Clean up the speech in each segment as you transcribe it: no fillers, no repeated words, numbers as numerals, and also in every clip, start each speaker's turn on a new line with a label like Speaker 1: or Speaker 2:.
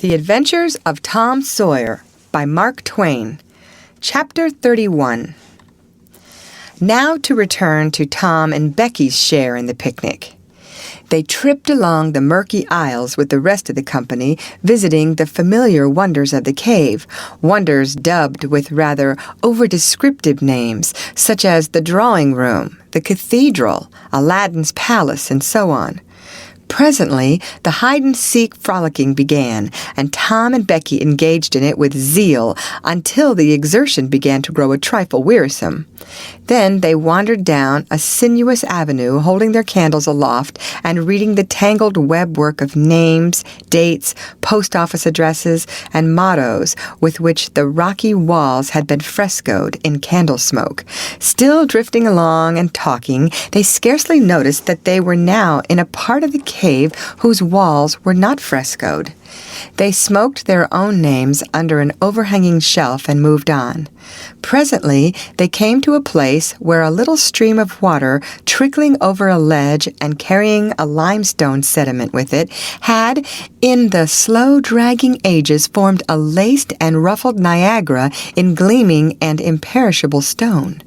Speaker 1: The Adventures of Tom Sawyer by Mark Twain. Chapter 31. Now to return to Tom and Becky's share in the picnic. They tripped along the murky aisles with the rest of the company, visiting the familiar wonders of the cave, wonders dubbed with rather over-descriptive names, such as the drawing room, the cathedral, Aladdin's palace, and so on. Presently, the hide-and-seek frolicking began, and Tom and Becky engaged in it with zeal until the exertion began to grow a trifle wearisome. Then they wandered down a sinuous avenue, holding their candles aloft and reading the tangled web-work of names, dates, post office addresses, and mottos with which the rocky walls had been frescoed in candle smoke. Still drifting along and talking, they scarcely noticed that they were now in a part of the cave whose walls were not frescoed. They smoked their own names under an overhanging shelf and moved on. Presently, they came to a place where a little stream of water, trickling over a ledge and carrying a limestone sediment with it, had, in the slow dragging ages, formed a laced and ruffled Niagara in gleaming and imperishable stone.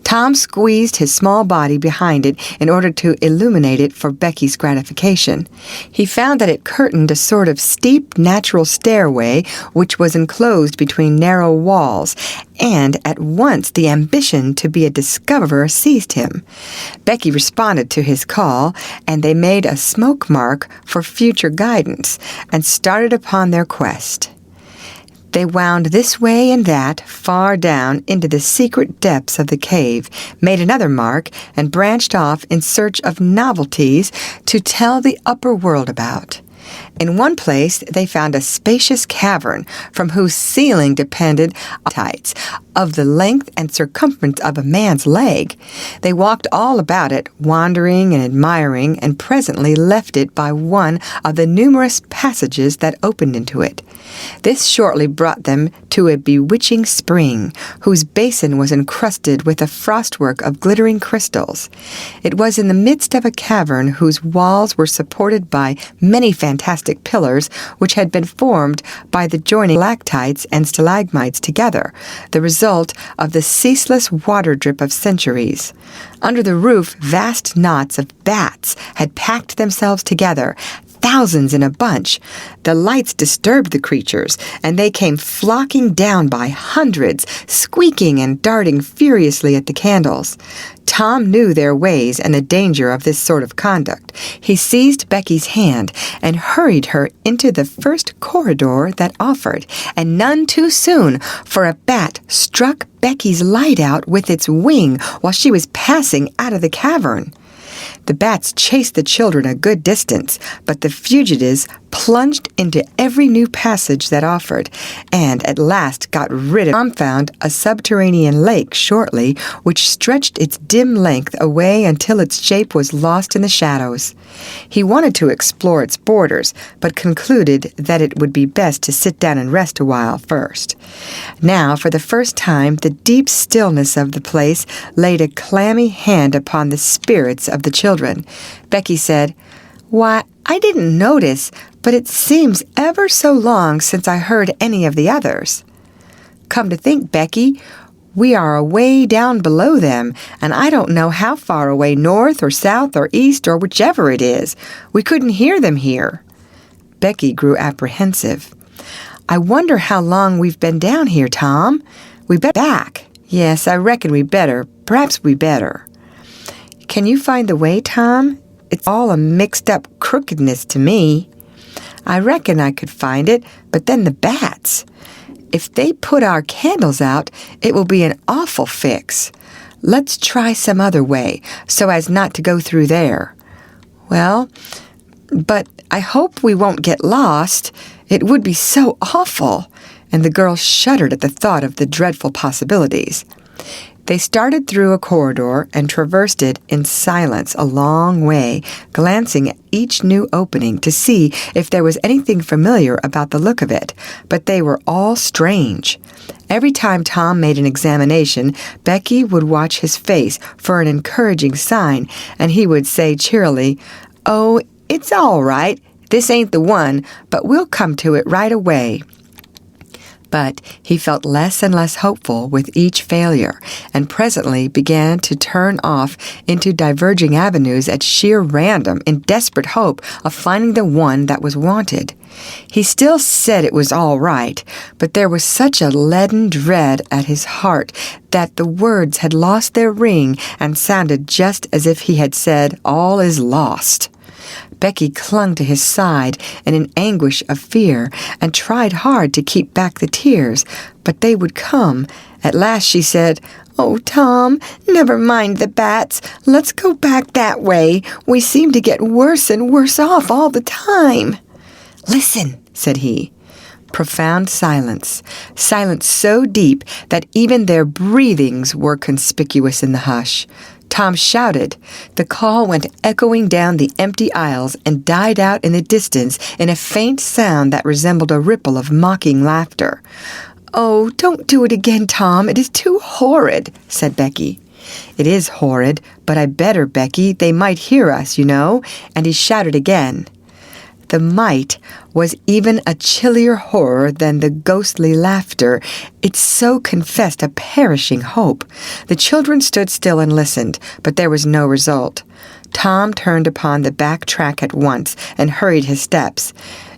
Speaker 1: Tom squeezed his small body behind it in order to illuminate it for Becky's gratification. He found that it curtained a sort of steep natural stairway which was enclosed between narrow walls, and at once the ambition to be a discoverer seized him. Becky responded to his call, and they made a smoke mark for future guidance, and started upon their quest. They wound this way and that, far down into the secret depths of the cave, made another mark, and branched off in search of novelties to tell the upper world about. In one place they found a spacious cavern from whose ceiling depended heights of the length and circumference of a man's leg. They walked all about it, wandering and admiring, and presently left it by one of the numerous passages that opened into it. This shortly brought them to a bewitching spring, whose basin was encrusted with a frostwork of glittering crystals. It was in the midst of a cavern whose walls were supported by many fantastic pillars which had been formed by the joining stalactites and stalagmites together, the result of the ceaseless water drip of centuries. Under the roof, vast knots of bats had packed themselves together, thousands in a bunch. The lights disturbed the creatures, and they came flocking down by hundreds, squeaking and darting furiously at the candles. Tom knew their ways and the danger of this sort of conduct. He seized Becky's hand and hurried her into the first corridor that offered, and none too soon, for a bat struck Becky's light out with its wing while she was passing out of the cavern. The bats chased the children a good distance, but the fugitives plunged into every new passage that offered, and at last got rid of. Tom found a subterranean lake shortly, which stretched its dim length away until its shape was lost in the shadows. He wanted to explore its borders, but concluded that it would be best to sit down and rest a while first. Now, for the first time, the deep stillness of the place laid a clammy hand upon the spirits of the children. Becky said, "Why, I didn't notice, but it seems ever so long since I heard any of the others." "Come to think, Becky, we are away down below them, and I don't know how far away, north or south or east or whichever it is. We couldn't hear them here." Becky grew apprehensive. "I wonder how long we've been down here, Tom. We better back." "Yes, I reckon we better. Perhaps we better." "Can you find the way, Tom? It's all a mixed-up crookedness to me." "I reckon I could find it, but then the bats. If they put our candles out, it will be an awful fix. Let's try some other way, so as not to go through there." "Well, but I hope we won't get lost. It would be so awful," and the girl shuddered at the thought of the dreadful possibilities. They started through a corridor and traversed it in silence a long way, glancing at each new opening to see if there was anything familiar about the look of it, but they were all strange. Every time Tom made an examination, Becky would watch his face for an encouraging sign, and he would say cheerily, "Oh, it's all right. This ain't the one, but we'll come to it right away." But he felt less and less hopeful with each failure, and presently began to turn off into diverging avenues at sheer random in desperate hope of finding the one that was wanted. He still said it was all right, but there was such a leaden dread at his heart that the words had lost their ring and sounded just as if he had said, "All is lost." Becky clung to his side in an anguish of fear and tried hard to keep back the tears, but they would come. At last she said, "Oh, Tom, never mind the bats. Let's go back that way. We seem to get worse and worse off all the time." "Listen," said he. Profound silence, silence so deep that even their breathings were conspicuous in the hush. Tom shouted. The call went echoing down the empty aisles and died out in the distance in a faint sound that resembled a ripple of mocking laughter. "Oh, don't do it again, Tom. It is too horrid," said Becky. "It is horrid, but I better, Becky. They might hear us, you know." And he shouted again. The might was even a chillier horror than the ghostly laughter. It so confessed a perishing hope. The children stood still and listened, but there was no result. Tom turned upon the back track at once and hurried his steps.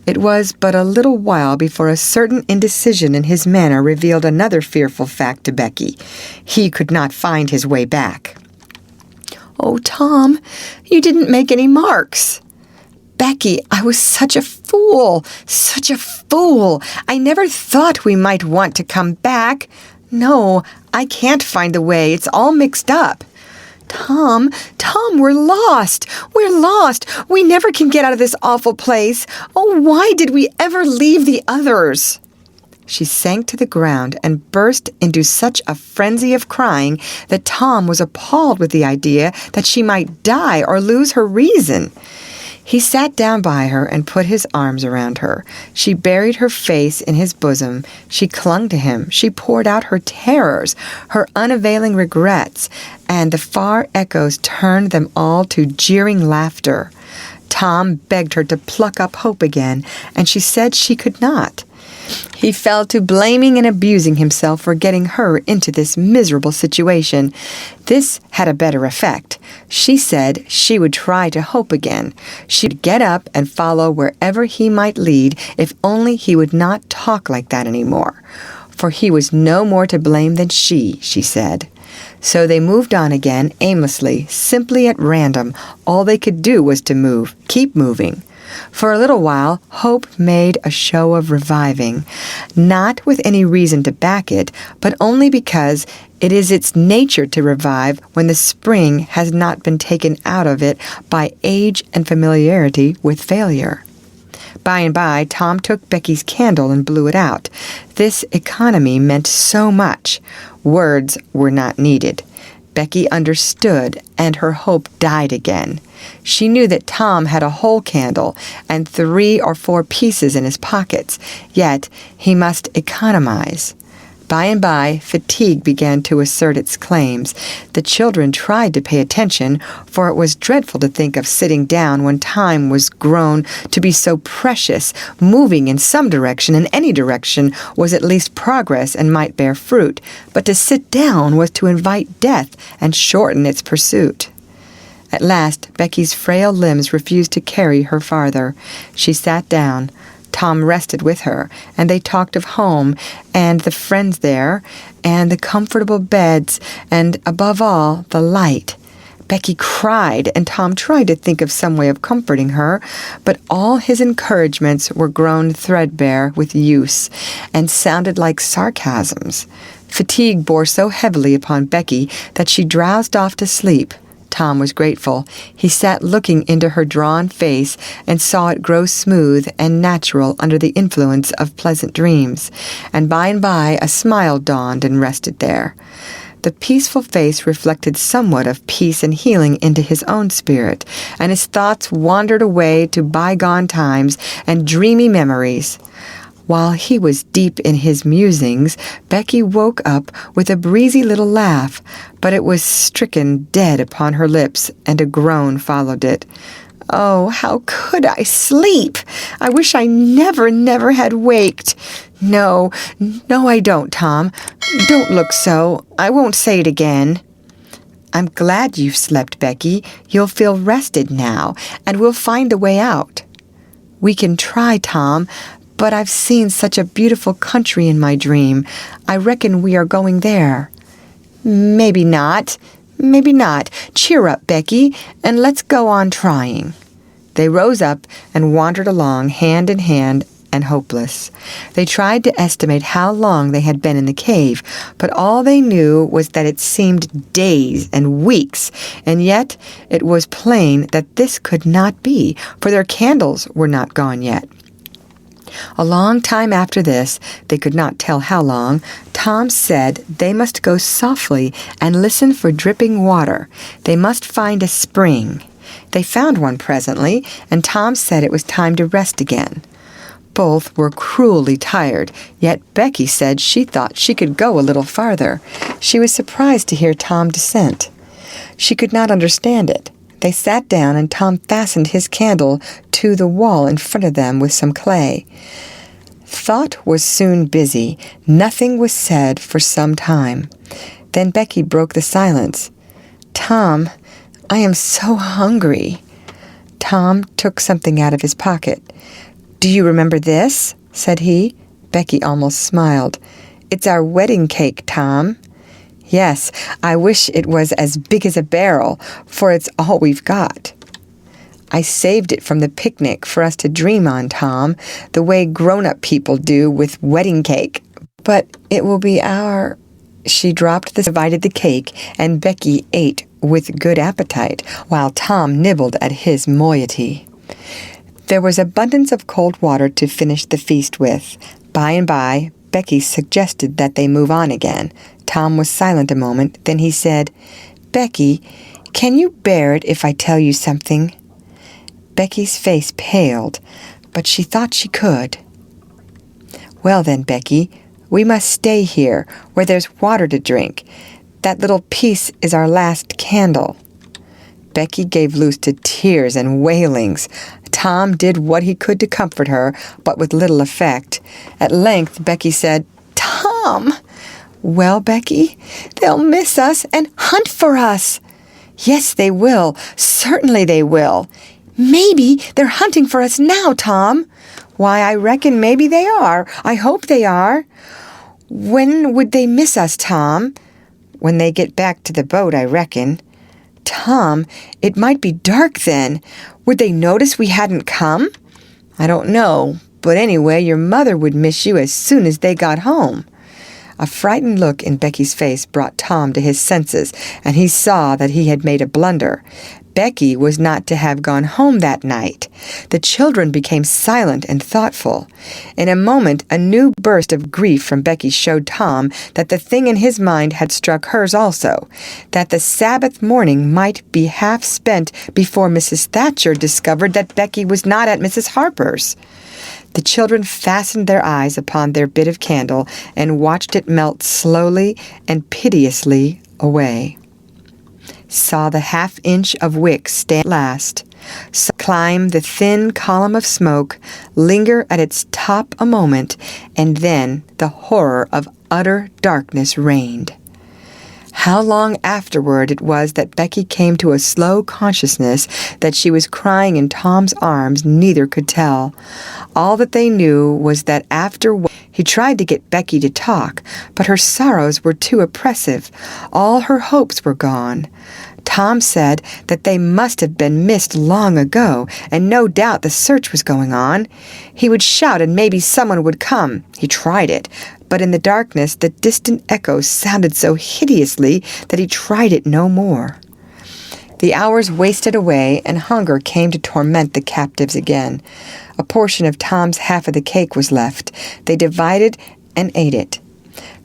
Speaker 1: It was but a little while before a certain indecision in his manner revealed another fearful fact to Becky. He could not find his way back. "Oh, Tom, you didn't make any marks." "Becky, I was such a fool, such a fool. I never thought we might want to come back. No, I can't find the way. It's all mixed up." Tom, we're lost. We're lost. We never can get out of this awful place. Oh, why did we ever leave the others?" She sank to the ground and burst into such a frenzy of crying that Tom was appalled with the idea that she might die or lose her reason. He sat down by her and put his arms around her. She buried her face in his bosom. She clung to him. She poured out her terrors, her unavailing regrets, and the far echoes turned them all to jeering laughter. Tom begged her to pluck up hope again, and she said she could not. He fell to blaming and abusing himself for getting her into this miserable situation. This had a better effect. She said she would try to hope again. She'd get up and follow wherever he might lead if only he would not talk like that anymore. For he was no more to blame than she said. So they moved on again aimlessly, simply at random. All they could do was to move, keep moving. For a little while, hope made a show of reviving, not with any reason to back it, but only because it is its nature to revive when the spring has not been taken out of it by age and familiarity with failure. By and by, Tom took Becky's candle and blew it out. This economy meant so much. Words were not needed. Becky understood, and her hope died again. She knew that Tom had a whole candle and 3 or 4 pieces in his pockets, yet he must economize. By and by, fatigue began to assert its claims. The children tried to pay attention, for it was dreadful to think of sitting down when time was grown to be so precious. Moving in some direction, in any direction, was at least progress and might bear fruit. But to sit down was to invite death and shorten its pursuit. At last, Becky's frail limbs refused to carry her farther. She sat down. Tom rested with her, and they talked of home, and the friends there, and the comfortable beds, and, above all, the light. Becky cried, and Tom tried to think of some way of comforting her, but all his encouragements were grown threadbare with use, and sounded like sarcasms. Fatigue bore so heavily upon Becky that she drowsed off to sleep. Tom was grateful. He sat looking into her drawn face and saw it grow smooth and natural under the influence of pleasant dreams, and by a smile dawned and rested there. The peaceful face reflected somewhat of peace and healing into his own spirit, and his thoughts wandered away to bygone times and dreamy memories. While he was deep in his musings, Becky woke up with a breezy little laugh, but it was stricken dead upon her lips, and a groan followed it. Oh, how could I sleep? I wish I never had waked. No, I don't, Tom. Don't look so. I won't say it again. I'm glad you've slept, Becky. You'll feel rested now, and we'll find a way out. We can try, Tom, but I've seen such a beautiful country in my dream. I reckon we are going there. Maybe not. Maybe not. Cheer up, Becky, and let's go on trying. They rose up and wandered along hand in hand and hopeless. They tried to estimate how long they had been in the cave, but all they knew was that it seemed days and weeks, and yet it was plain that this could not be, for their candles were not gone yet. A long time after this, they could not tell how long, Tom said they must go softly and listen for dripping water. They must find a spring. They found one presently, and Tom said it was time to rest again. Both were cruelly tired, yet Becky said she thought she could go a little farther. She was surprised to hear Tom dissent. She could not understand it. They sat down, and Tom fastened his candle to the wall in front of them with some clay. Thought was soon busy. Nothing was said for some time. Then Becky broke the silence. Tom, I am so hungry. Tom took something out of his pocket. Do you remember this? Said he. Becky almost smiled. It's our wedding cake, Tom. Yes, I wish it was as big as a barrel, for it's all we've got. I saved it from the picnic for us to dream on, Tom, the way grown-up people do with wedding cake. But it will be our... She divided the cake, and Becky ate with good appetite, while Tom nibbled at his moiety. There was abundance of cold water to finish the feast with. By and by, Becky suggested that they move on again. Tom was silent a moment. Then he said, Becky, can you bear it if I tell you something? Becky's face paled, but she thought she could. Well then, Becky, we must stay here, where there's water to drink. That little piece is our last candle. Becky gave loose to tears and wailings. Tom did what he could to comfort her, but with little effect. At length, Becky said, Tom! Well, Becky, they'll miss us and hunt for us. Yes, they will. Certainly they will. Maybe they're hunting for us now, Tom. Why, I reckon maybe they are. I hope they are. When would they miss us, Tom? When they get back to the boat, I reckon. Tom, it might be dark then. Would they notice we hadn't come? I don't know, but anyway, your mother would miss you as soon as they got home. A frightened look in Becky's face brought Tom to his senses, and he saw that he had made a blunder. Becky was not to have gone home that night. The children became silent and thoughtful. In a moment, a new burst of grief from Becky showed Tom that the thing in his mind had struck hers also, that the Sabbath morning might be half spent before Mrs. Thatcher discovered that Becky was not at Mrs. Harper's. The children fastened their eyes upon their bit of candle and watched it melt slowly and piteously away. Saw the half-inch of wick stand last, saw climb the thin column of smoke, linger at its top a moment, and then the horror of utter darkness reigned. How long afterward it was that Becky came to a slow consciousness that she was crying in Tom's arms, neither could tell. All that they knew was that after he tried to get Becky to talk, but her sorrows were too oppressive. All her hopes were gone. Tom said that they must have been missed long ago, and no doubt the search was going on. He would shout and maybe someone would come. He tried it, but in the darkness the distant echoes sounded so hideously that he tried it no more. The hours wasted away, and hunger came to torment the captives again. A portion of Tom's half of the cake was left. They divided and ate it.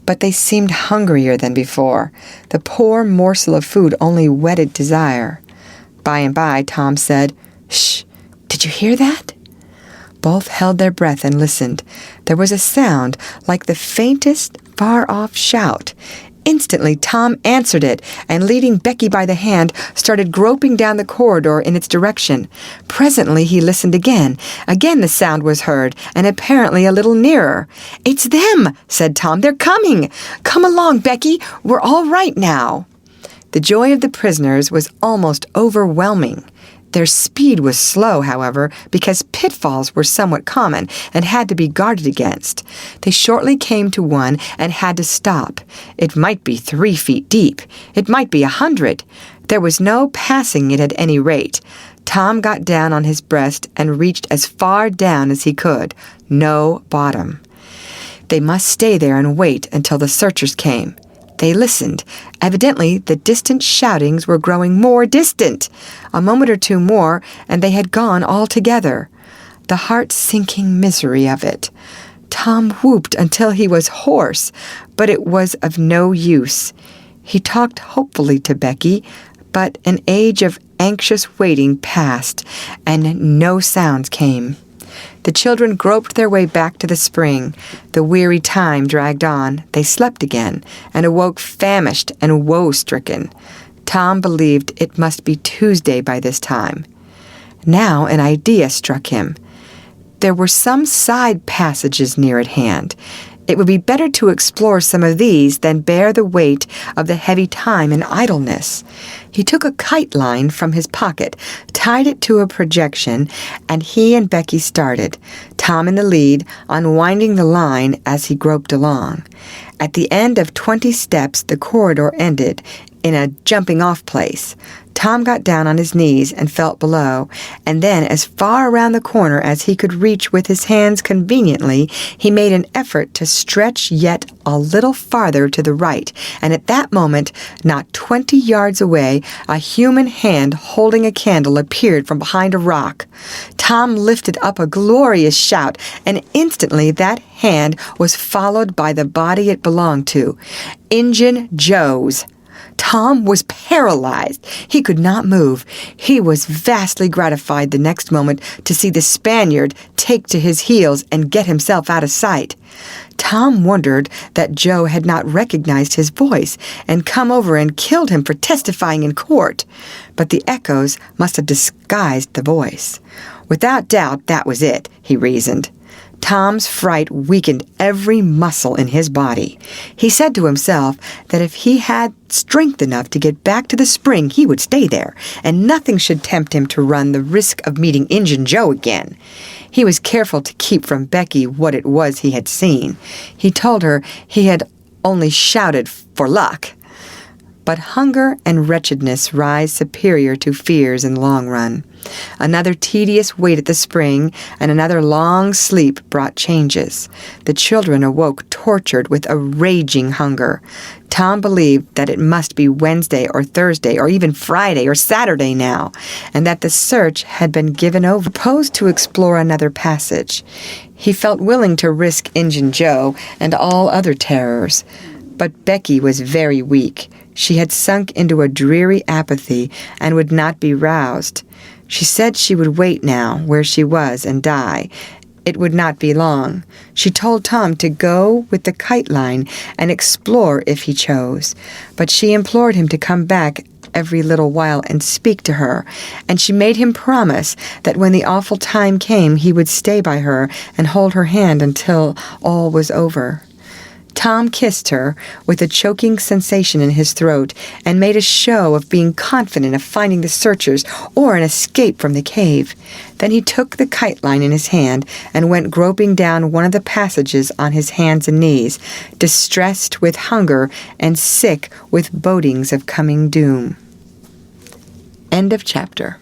Speaker 1: But they seemed hungrier than before. The poor morsel of food only whetted desire. By and by, Tom said, "Shh! Did you hear that?" Both held their breath and listened. There was a sound like the faintest, far-off shout. Instantly, Tom answered it, and leading Becky by the hand, started groping down the corridor in its direction. Presently, he listened again. Again the sound was heard, and apparently a little nearer. "It's them," said Tom. "They're coming. Come along, Becky. We're all right now." The joy of the prisoners was almost overwhelming. Their speed was slow, however, because pitfalls were somewhat common and had to be guarded against. They shortly came to one and had to stop. It might be 3 feet deep. It might be 100. There was no passing it at any rate. Tom got down on his breast and reached as far down as he could. No bottom. They must stay there and wait until the searchers came. They listened. Evidently, the distant shoutings were growing more distant. A moment or two more, and they had gone altogether. The heart-sinking misery of it. Tom whooped until he was hoarse, but it was of no use. He talked hopefully to Becky, but an age of anxious waiting passed, and no sounds came. The children groped their way back to the spring. The weary time dragged on. They slept again, and awoke famished and woe-stricken. Tom believed it must be Tuesday by this time. Now an idea struck him. There were some side passages near at hand. It would be better to explore some of these than bear the weight of the heavy time and idleness. He took a kite line from his pocket, tied it to a projection, and he and Becky started, Tom in the lead, unwinding the line as he groped along. At the end of 20 steps, the corridor ended in a jumping-off place. Tom got down on his knees and felt below, and then as far around the corner as he could reach with his hands conveniently, he made an effort to stretch yet a little farther to the right, and at that moment, not 20 yards away, a human hand holding a candle appeared from behind a rock. Tom lifted up a glorious shout, and instantly that hand was followed by the body it belonged to, Injun Joe's. Tom was paralyzed. He could not move. He was vastly gratified the next moment to see the Spaniard take to his heels and get himself out of sight. Tom wondered that Joe had not recognized his voice and come over and killed him for testifying in court. But the echoes must have disguised the voice. Without doubt, that was it, he reasoned. Tom's fright weakened every muscle in his body. He said to himself that if he had strength enough to get back to the spring, he would stay there, and nothing should tempt him to run the risk of meeting Injun Joe again. He was careful to keep from Becky what it was he had seen. He told her he had only shouted for luck. But hunger and wretchedness rise superior to fears in the long run. Another tedious wait at the spring and another long sleep brought changes. The children awoke tortured with a raging hunger. Tom believed that it must be Wednesday or Thursday or even Friday or Saturday now, and that the search had been given over. He proposed to explore another passage. He felt willing to risk Injun Joe and all other terrors. But Becky was very weak. She had sunk into a dreary apathy and would not be roused. She said she would wait now where she was and die. It would not be long. She told Tom to go with the kite line and explore if he chose. But she implored him to come back every little while and speak to her, and she made him promise that when the awful time came he would stay by her and hold her hand until all was over. Tom kissed her with a choking sensation in his throat and made a show of being confident of finding the searchers or an escape from the cave. Then he took the kite line in his hand and went groping down one of the passages on his hands and knees, distressed with hunger and sick with bodings of coming doom. End of chapter.